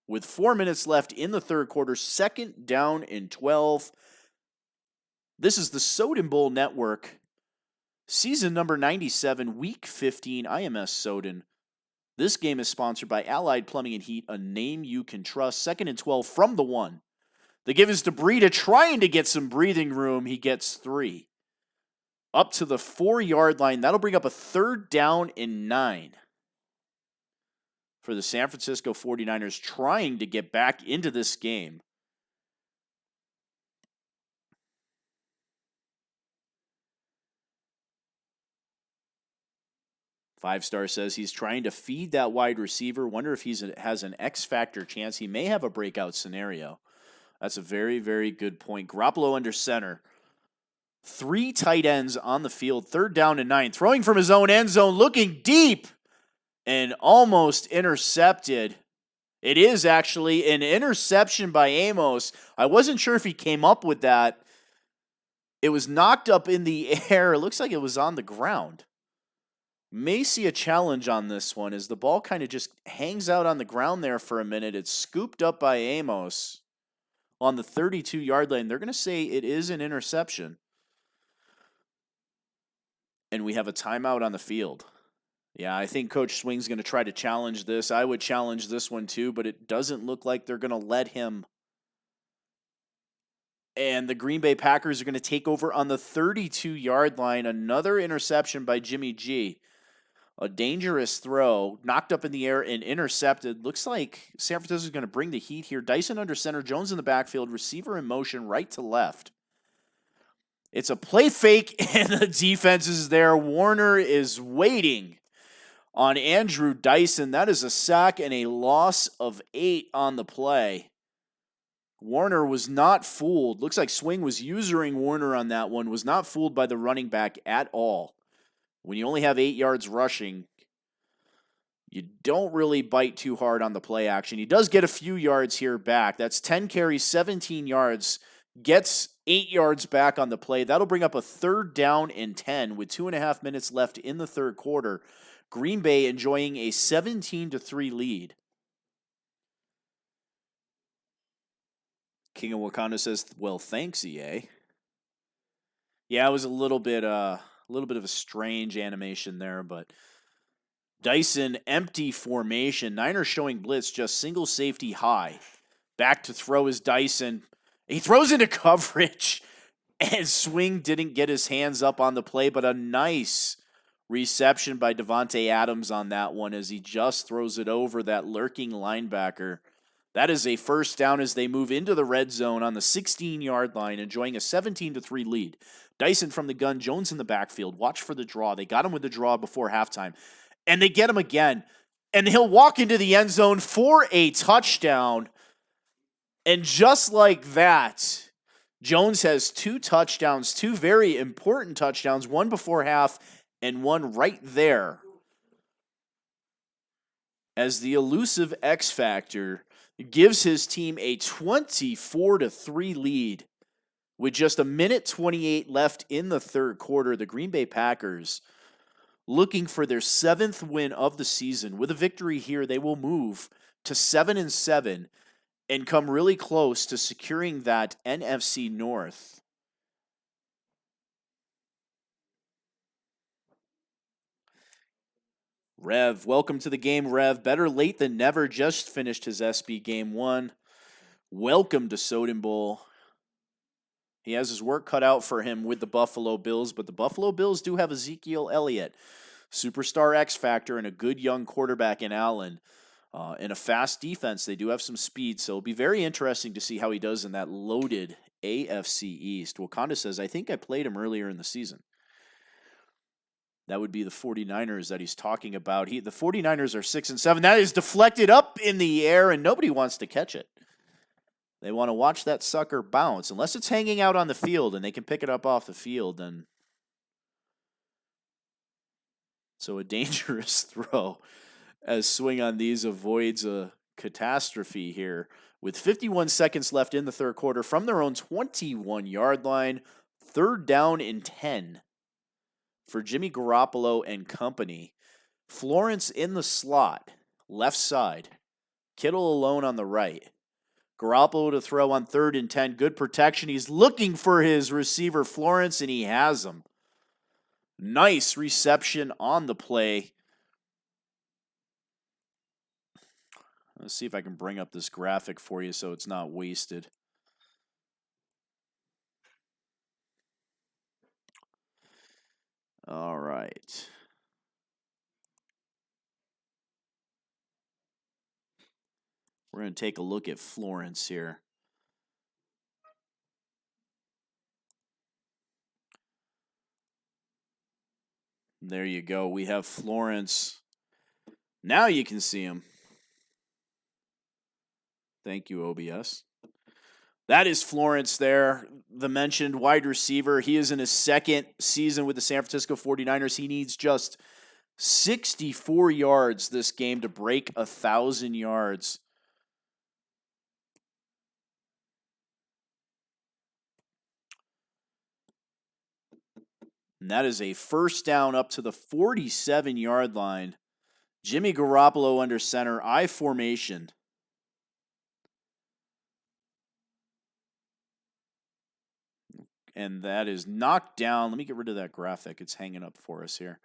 with 4 minutes left in the third quarter. 2nd down and 12. This is the Soden Bowl Network. Season number 97, week 15, IMS Soden. This game is sponsored by Allied Plumbing and Heat, a name you can trust. 2nd and 12 from the 1. The give is to Breida, trying to get some breathing room. He gets 3. Up to the 4-yard line. That'll bring up a 3rd down and 9. For the San Francisco 49ers, trying to get back into this game. Five-star says he's trying to feed that wide receiver. Wonder if he has an X-factor chance. He may have a breakout scenario. That's a very, very good point. Garoppolo under center. 3 tight ends on the field. 3rd down and 9. Throwing from his own end zone. Looking deep. And almost intercepted. It is actually an interception by Amos. I wasn't sure if he came up with that. It was knocked up in the air. It looks like it was on the ground. May see a challenge on this one as the ball kind of just hangs out on the ground there for a minute. It's scooped up by Amos on the 32-yard line. They're going to say it is an interception. And we have a timeout on the field. Yeah, I think Coach Swing's going to try to challenge this. I would challenge this one too, but it doesn't look like they're going to let him. And the Green Bay Packers are going to take over on the 32-yard line. Another interception by Jimmy G. A dangerous throw, knocked up in the air and intercepted. Looks like San Francisco is going to bring the heat here. Dyson under center, Jones in the backfield, receiver in motion right to left. It's a play fake, and the defense is there. Warner is waiting on Andrew Dyson. That is a sack and a loss of 8 on the play. Warner was not fooled. Looks like Swing was using Warner on that one. Was not fooled by the running back at all. When you only have 8 yards rushing, you don't really bite too hard on the play action. He does get a few yards here back. That's 10 carries, 17 yards. Gets 8 yards back on the play. That'll bring up a 3rd down and 10 with 2.5 minutes left in the third quarter. Green Bay enjoying a 17-3 lead. King of Wakanda says, well, thanks, EA. Yeah, it was a little bit of a strange animation there, but Dyson, empty formation. Niners showing blitz, just single safety high. Back to throw is Dyson. He throws into coverage, and Swing didn't get his hands up on the play, but a nice reception by Devontae Adams on that one as he just throws it over that lurking linebacker. That is a first down as they move into the red zone on the 16-yard line, enjoying a 17-3 lead. Dyson from the gun, Jones in the backfield. Watch for the draw. They got him with the draw before halftime, and they get him again. And he'll walk into the end zone for a touchdown. And just like that, Jones has 2 touchdowns, 2 very important touchdowns, one before half and one right there. As the elusive X Factor gives his team a 24-3 lead with just a minute 28 left in the third quarter. The Green Bay Packers looking for their 7th win of the season. With a victory here, they will move to 7-7 and come really close to securing that NFC North. Rev, welcome to the game, Rev. Better late than never. Just finished his SB Game 1. Welcome to Soden Bowl. He has his work cut out for him with the Buffalo Bills, but the Buffalo Bills do have Ezekiel Elliott, superstar X Factor, and a good young quarterback in Allen. And a fast defense. They do have some speed, so it'll be very interesting to see how he does in that loaded AFC East. Wakanda says, I think I played him earlier in the season. That would be the 49ers that he's talking about. The 49ers are 6-7. That is deflected up in the air, and nobody wants to catch it. They want to watch that sucker bounce. Unless it's hanging out on the field and they can pick it up off the field, then so a dangerous throw as Swing on These avoids a catastrophe here. With 51 seconds left in the third quarter from their own 21-yard line, 3rd down and 10. For Jimmy Garoppolo and company. Florence in the slot, left side. Kittle alone on the right. Garoppolo to throw on 3rd and 10. Good protection. He's looking for his receiver, Florence, and he has him. Nice reception on the play. Let's see if I can bring up this graphic for you so it's not wasted. All right. We're going to take a look at Florence here. There you go. We have Florence. Now you can see him. Thank you, OBS. That is Florence there, the mentioned wide receiver. He is in his 2nd season with the San Francisco 49ers. He needs just 64 yards this game to break 1,000 yards. And that is a 1st down up to the 47-yard line. Jimmy Garoppolo under center, I formation. And that is knocked down. Let me get rid of that graphic. It's hanging up for us here.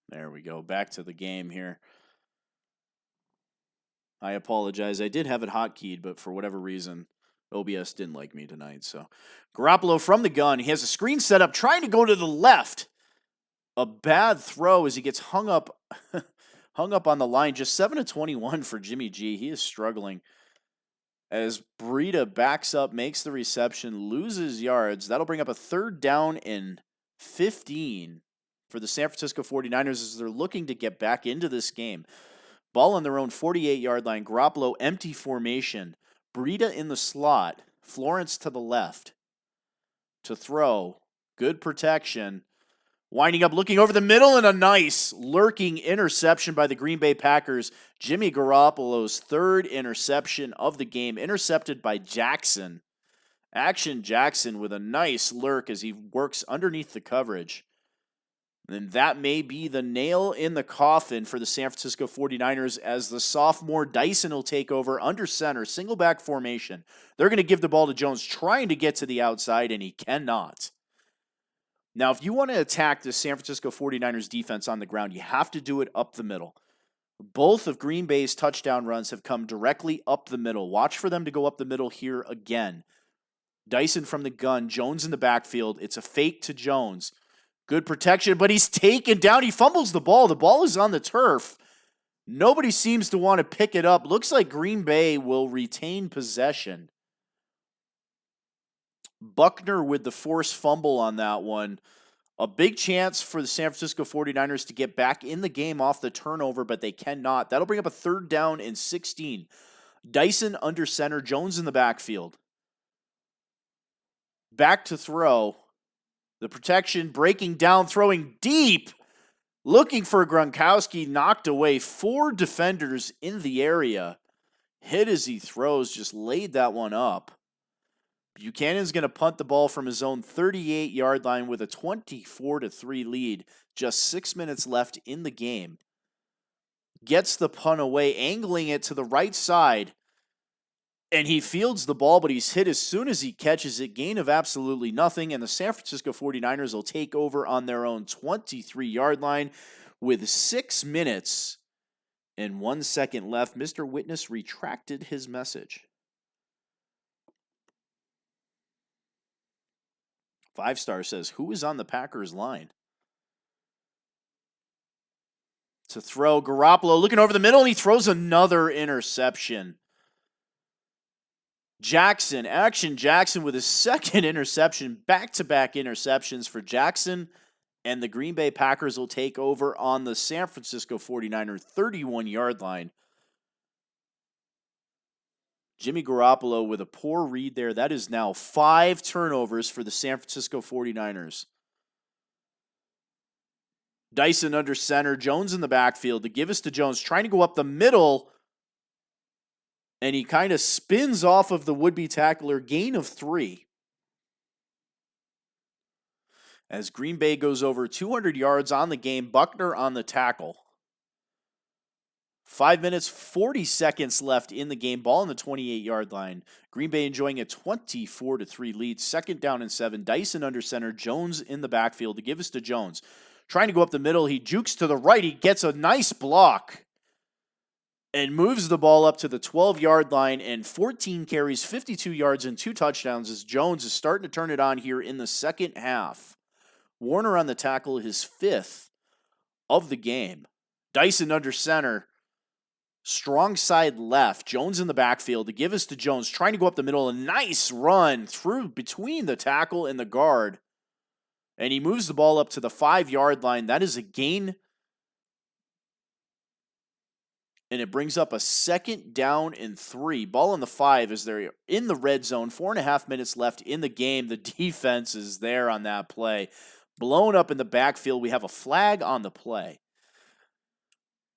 There we go. Back to the game here. I apologize. I did have it hotkeyed, but for whatever reason, OBS didn't like me tonight. So Garoppolo from the gun. He has a screen set up, trying to go to the left. A bad throw as he gets hung up on the line. Just 7-21 for Jimmy G. He is struggling. As Breida backs up, makes the reception, loses yards. That'll bring up a 3rd down and 15 for the San Francisco 49ers as they're looking to get back into this game. Ball on their own 48-yard line. Garoppolo empty formation. Breida in the slot. Florence to the left. To throw. Good protection. Winding up, looking over the middle, and a nice lurking interception by the Green Bay Packers. Jimmy Garoppolo's 3rd interception of the game. Intercepted by Jackson. Action Jackson with a nice lurk as he works underneath the coverage. And that may be the nail in the coffin for the San Francisco 49ers as the sophomore Dyson will take over under center, single back formation. They're going to give the ball to Jones, trying to get to the outside, and he cannot. Now, if you want to attack the San Francisco 49ers defense on the ground, you have to do it up the middle. Both of Green Bay's touchdown runs have come directly up the middle. Watch for them to go up the middle here again. Dyson from the gun, Jones in the backfield. It's a fake to Jones. Good protection, but he's taken down. He fumbles the ball. The ball is on the turf. Nobody seems to want to pick it up. Looks like Green Bay will retain possession. Buckner with the forced fumble on that one. A big chance for the San Francisco 49ers to get back in the game off the turnover, but they cannot. That'll bring up a 3rd down and 16. Dyson under center, Jones in the backfield. Back to throw. The protection breaking down, throwing deep, looking for Gronkowski, knocked away. 4 defenders in the area. Hit as he throws, just laid that one up. Buchanan's going to punt the ball from his own 38-yard line with a 24-3 lead. Just 6 minutes left in the game. Gets the punt away, angling it to the right side. And he fields the ball, but he's hit as soon as he catches it. Gain of absolutely nothing. And the San Francisco 49ers will take over on their own 23-yard line with 6 minutes and 1 second left. Mr. Witness retracted his message. 5-star says, who is on the Packers line? To throw, Garoppolo looking over the middle, and he throws another interception. Jackson with his second interception, back-to-back interceptions for Jackson, and the Green Bay Packers will take over on the San Francisco 49er 31-yard line. Jimmy Garoppolo with a poor read there. That is now 5 turnovers for the San Francisco 49ers. Dyson under center, Jones in the backfield to give us to Jones, trying to go up the middle, and he kind of spins off of the would-be tackler, gain of 3. As Green Bay goes over 200 yards on the game, Buckner on the tackle. 5 minutes, 40 seconds left in the game. Ball on the 28-yard line. Green Bay enjoying a 24-3 lead. 2nd down and 7. Dyson under center. Jones in the backfield to give us to Jones. Trying to go up the middle. He jukes to the right. He gets a nice block and moves the ball up to the 12-yard line. And 14 carries, 52 yards, and 2 touchdowns as Jones is starting to turn it on here in the second half. Warner on the tackle, his 5th of the game. Dyson under center. Strong side left. Jones in the backfield to give us to Jones. Trying to go up the middle. A nice run through between the tackle and the guard. And he moves the ball up to the 5-yard line. That is a gain. And it brings up a 2nd down and 3. Ball on the 5 as they're in the red zone. 4.5 minutes left in the game. The defense is there on that play. Blown up in the backfield. We have a flag on the play.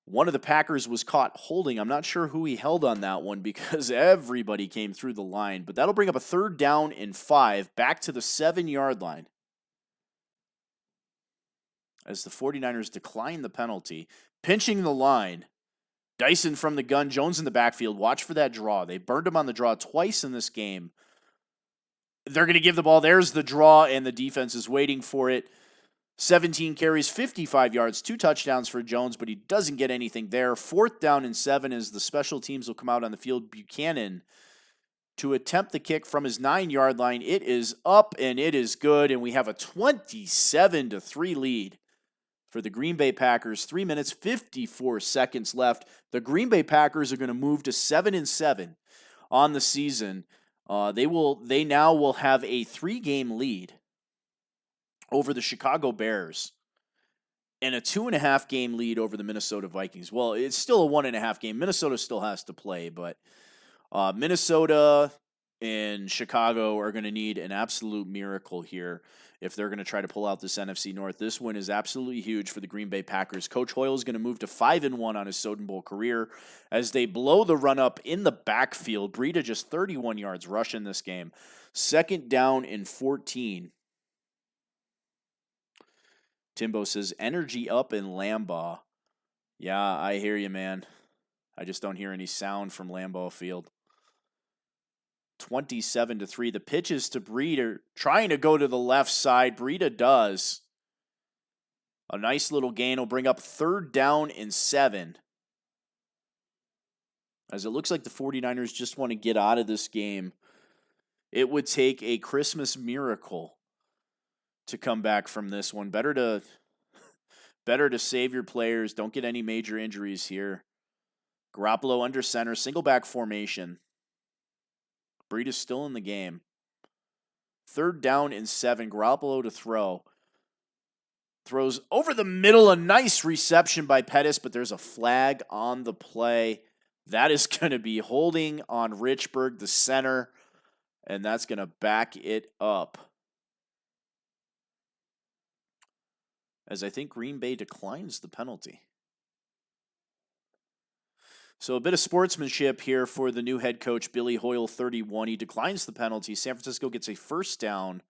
One of the Packers was caught holding. I'm not sure who he held on that one because everybody came through the line. But that'll bring up a 3rd down and 5 back to the 7-yard line. As the 49ers decline the penalty. Pinching the line. Dyson from the gun. Jones in the backfield. Watch for that draw. They burned him on the draw twice in this game. They're going to give the ball. There's the draw, and the defense is waiting for it. 17 carries, 55 yards, 2 touchdowns for Jones, but he doesn't get anything there. 4th down and 7 as the special teams will come out on the field. Buchanan to attempt the kick from his 9-yard line. It is up, and it is good, and we have a 27-3 lead for the Green Bay Packers. 3 minutes, 54 seconds left. The Green Bay Packers are going to move to 7-7 on the season. They now will have a 3-game lead over the Chicago Bears and a 2.5-game lead over the Minnesota Vikings. Well, it's still a 1.5 game. Minnesota still has to play, but Minnesota and Chicago are going to need an absolute miracle here if they're going to try to pull out this NFC North. This win is absolutely huge for the Green Bay Packers. Coach Hoyle is going to move to 5-1 on his Soden Bowl career as they blow the run up in the backfield. Breida just 31 yards rushing this game. 2nd down and 14. Timbo says, energy up in Lambeau. Yeah, I hear you, man. I just don't hear any sound from Lambeau Field. 27-3. The pitch is to Breida, trying to go to the left side. Breida does. A nice little gain will bring up 3rd down and 7. As it looks like the 49ers just want to get out of this game. It would take a Christmas miracle to come back from this one. Better to save your players. Don't get any major injuries here. Garoppolo under center, single back formation. Breida's still in the game. 3rd down and 7. Garoppolo to throw. Throws over the middle. A nice reception by Pettis, but there's a flag on the play. That is going to be holding on Richburg, the center, and that's going to back it up. as I think Green Bay declines the penalty. So a bit of sportsmanship here for the new head coach, Billy Hoyle, 31. He declines the penalty. San Francisco gets a first down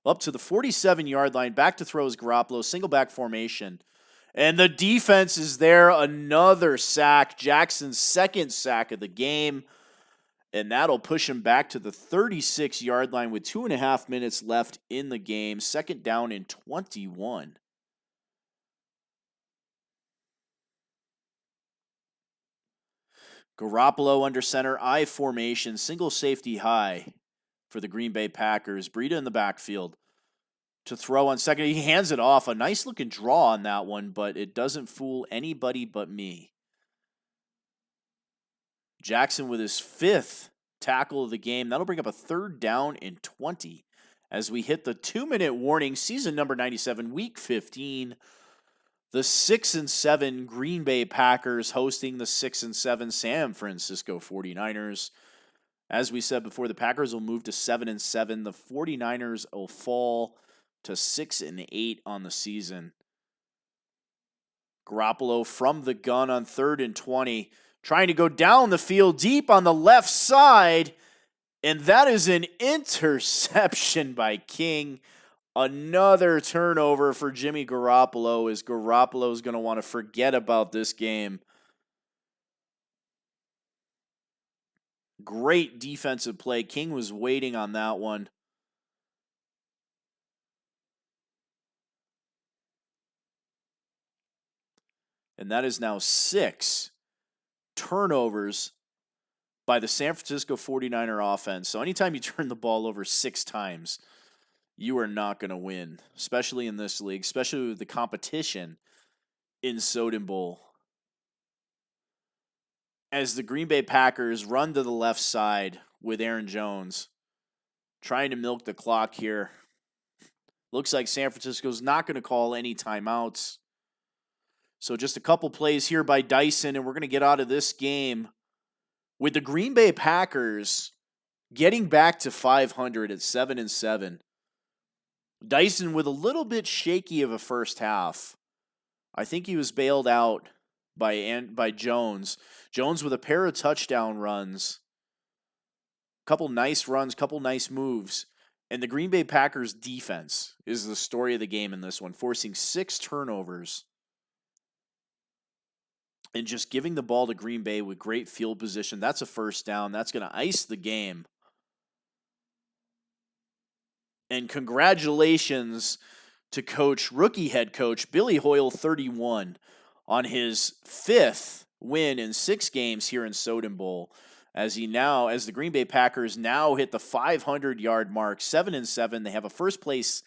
up to the 47-yard line. Back to throw is Garoppolo, single back formation. And the defense is there. Another sack. Jackson's second sack of the game. And that'll push him back to the 36-yard line with 2.5 minutes left in the game. Second down and 21. Garoppolo under center, I formation, single safety high for the Green Bay Packers. Breida in the backfield to throw on second. He hands it off. A nice looking draw on that one, but it doesn't fool anybody but me. Jackson with his 5th tackle of the game. That'll bring up a third down and 20 as we hit the 2-minute warning. Season number 97, week 15. The 6-7 Green Bay Packers hosting the 6-7 San Francisco 49ers. As we said before, the Packers will move to 7-7. The 49ers will fall to 6-8 on the season. Garoppolo from the gun on 3rd and 20, trying to go down the field deep on the left side, and that is an interception by King. Another turnover for Jimmy Garoppolo, as Garoppolo is going to want to forget about this game. Great defensive play. King was waiting on that one. And that is now 6 turnovers by the San Francisco 49er offense. So anytime you turn the ball over 6 times, you are not going to win, especially in this league, especially with the competition in Soden Bowl. As the Green Bay Packers run to the left side with Aaron Jones, trying to milk the clock here. Looks like San Francisco's not going to call any timeouts. So just a couple plays here by Dyson, and we're going to get out of this game with the Green Bay Packers getting back to 500 at 7-7. Dyson with a little bit shaky of a first half. I think he was bailed out by Jones. Jones with a pair of touchdown runs. Couple nice runs, couple nice moves. And the Green Bay Packers defense is the story of the game in this one, forcing 6 turnovers. And just giving the ball to Green Bay with great field position. That's a first down. That's going to ice the game. And congratulations to rookie head coach Billy Hoyle, 31, on his 5th win in 6 games here in Soden Bowl. As the Green Bay Packers now hit the 500-yard mark, 7-7. They have a first place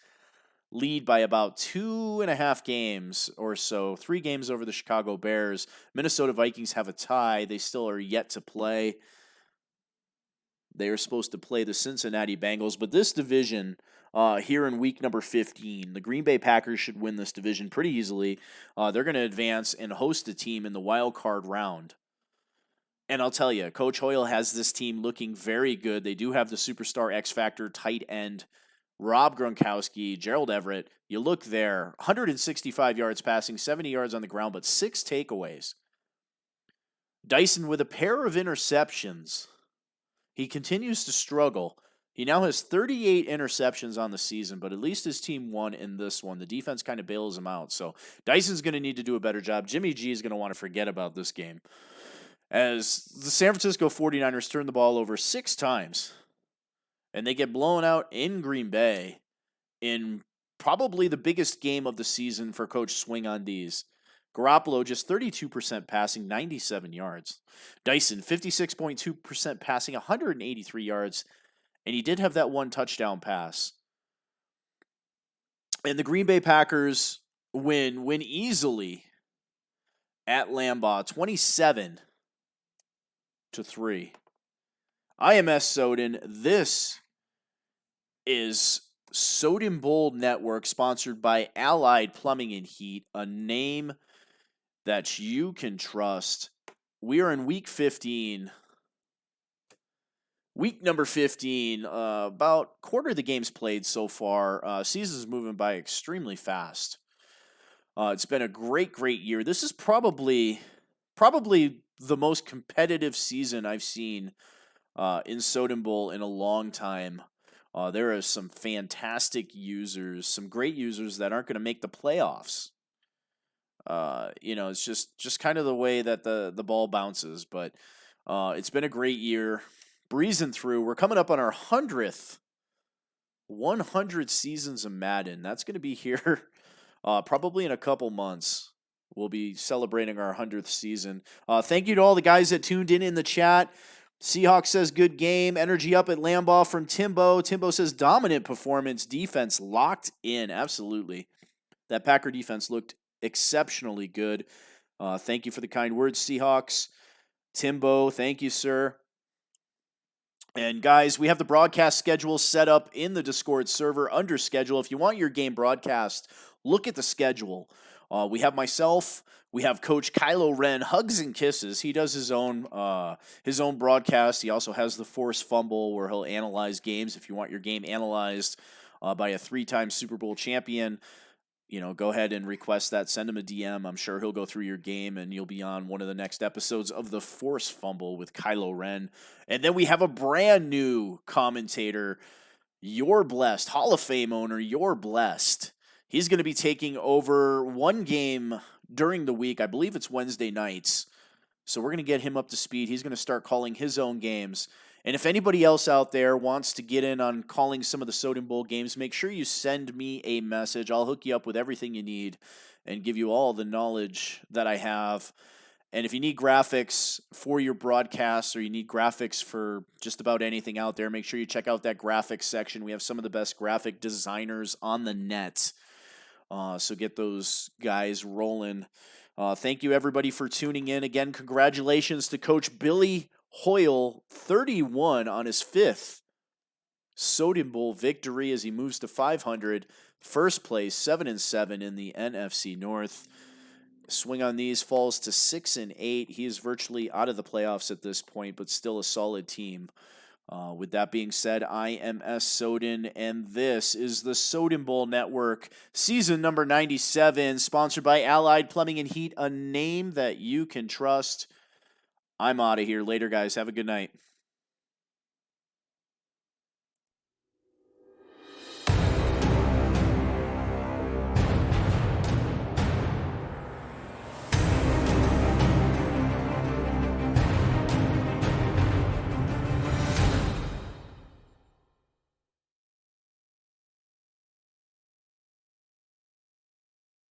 lead by about 2.5 games or so, 3 games over the Chicago Bears. Minnesota Vikings have a tie. They still are yet to play. They are supposed to play the Cincinnati Bengals, but this division here in week number 15, the Green Bay Packers should win this division pretty easily. They're going to advance and host a team in the wild card round. And I'll tell you, Coach Hoyle has this team looking very good. They do have the superstar X Factor tight end, Rob Gronkowski, Gerald Everett. You look there, 165 yards passing, 70 yards on the ground, but 6 takeaways. Dyson with a pair of interceptions. He continues to struggle. He now has 38 interceptions on the season, but at least his team won in this one. The defense kind of bails him out. So Dyson's going to need to do a better job. Jimmy G is going to want to forget about this game. As the San Francisco 49ers turn the ball over 6 times, and they get blown out in Green Bay in probably the biggest game of the season for Coach Swing on D's. Garoppolo just 32% passing, 97 yards. Dyson 56.2% passing, 183 yards. And he did have that 1 touchdown pass. And the Green Bay Packers win easily at Lambeau, 27-3. IMS Soden, this is Soden Bowl Network, sponsored by Allied Plumbing and Heat, a name that you can trust. We are in week 15. Week number 15, about quarter of the games played so far. Season's moving by extremely fast. It's been a great year. This is probably the most competitive season I've seen in Soden Bowl in a long time. There are some fantastic users, some great users that aren't going to make the playoffs. It's just kind of the way that the ball bounces. But it's been a great year, breezing through. We're coming up on our 100 seasons of Madden. That's going to be here probably in a couple months. We'll be celebrating our 100th season. Thank you to all the guys that tuned in the chat. Seahawks says good game. Energy up at Lambeau from Timbo. Timbo says dominant performance. Defense locked in. Absolutely. That Packer defense looked exceptionally good. Thank you for the kind words, Seahawks. Timbo, thank you, sir. And guys, we have the broadcast schedule set up in the Discord server under schedule. If you want your game broadcast, look at the schedule. We have myself. We have Coach Kylo Ren, hugs and kisses. He does his own broadcast. He also has the Force Fumble where he'll analyze games. If you want your game analyzed by a 3-time Super Bowl champion, go ahead and request that. Send him a DM. I'm sure he'll go through your game and you'll be on one of the next episodes of the Force Fumble with Kylo Ren. And then we have a brand new commentator, You're Blessed, Hall of Fame owner, You're Blessed. He's going to be taking over one game during the week. I believe it's Wednesday nights. So we're going to get him up to speed. He's going to start calling his own games. And if anybody else out there wants to get in on calling some of the Soden Bowl games, make sure you send me a message. I'll hook you up with everything you need and give you all the knowledge that I have. And if you need graphics for your broadcasts or you need graphics for just about anything out there, make sure you check out that graphics section. We have some of the best graphic designers on the net. So get those guys rolling. Thank you, everybody, for tuning in. Again, congratulations to Coach Billy Hoyle, 31 on his 5th Soden Bowl victory as he moves to 500. First place, 7-7 in the NFC North. Swing on these falls to 6-8. He is virtually out of the playoffs at this point, but still a solid team. With that being said, I am S. Soden, and this is the Soden Bowl Network, season number 97, sponsored by Allied Plumbing and Heat, a name that you can trust. I'm out of here. Later, guys. Have a good night.